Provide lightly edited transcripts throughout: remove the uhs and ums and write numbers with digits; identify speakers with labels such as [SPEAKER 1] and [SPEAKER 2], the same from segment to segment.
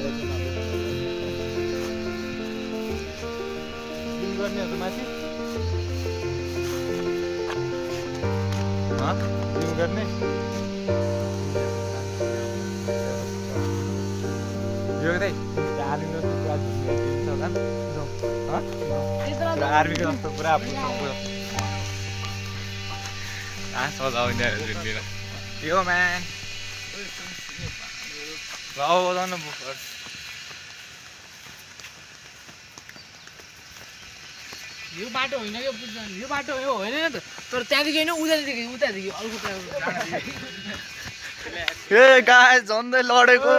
[SPEAKER 1] Gym गर्ने हो त माथि जिम गर्ने यो चाहिँ आर्मीको जस्तो पुरा झुन्डिन्छ होला आर्मीको जस्तो पुरा सजाउने झुन्डिएर यो म्यान ल बजाउनु बुक
[SPEAKER 2] यो बाटो होइन यो यो बाटो यो होइन नि त तर त्यहाँदेखि होइन उतादेखि अर्को
[SPEAKER 3] ए गाइस झन्डै लडेको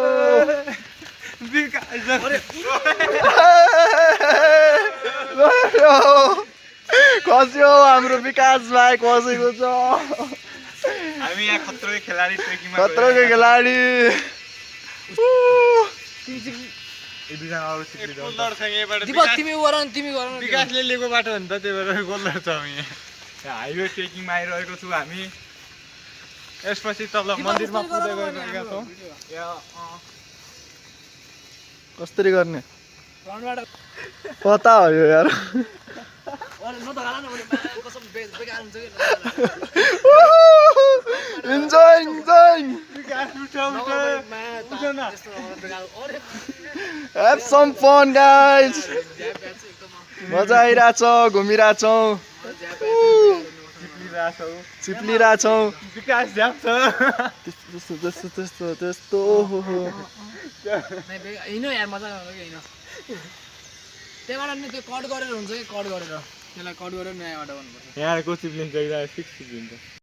[SPEAKER 3] खस्यो हाम्रो विकास भाइ खसेको छ
[SPEAKER 1] हामी यहाँ खतरो खेलाडी ट्रेकिङमा
[SPEAKER 3] खतरोको खेलाडी
[SPEAKER 2] तिमी गर
[SPEAKER 1] विकासले लिएको बाटो हो नि त त्यही भएर गोल्डर छ हामी यहाँ हाइवे ट्रेकिङमा आइरहेको छु हामी यसपछि तल मन्दिरमा पूजा गरिरहेका छौँ
[SPEAKER 3] कसरी गर्ने पता हो यो यार enjoy Have some fun guys. मजा आइरहेछ घुमिरहेछौँ चिप्लिरहेछौँ
[SPEAKER 1] विकास झ्याप छ
[SPEAKER 3] त्यस्तो
[SPEAKER 2] होइन यार मजा होइन त्यहाँबाट नि त्यो कट गरेर हुन्छ कि कट गरेर त्यसलाई कट गरेर नयाँ बाटो भन्नुपर्छ
[SPEAKER 1] यहाँको चिप्लिन्छ फिक्स चिप्लिन्छ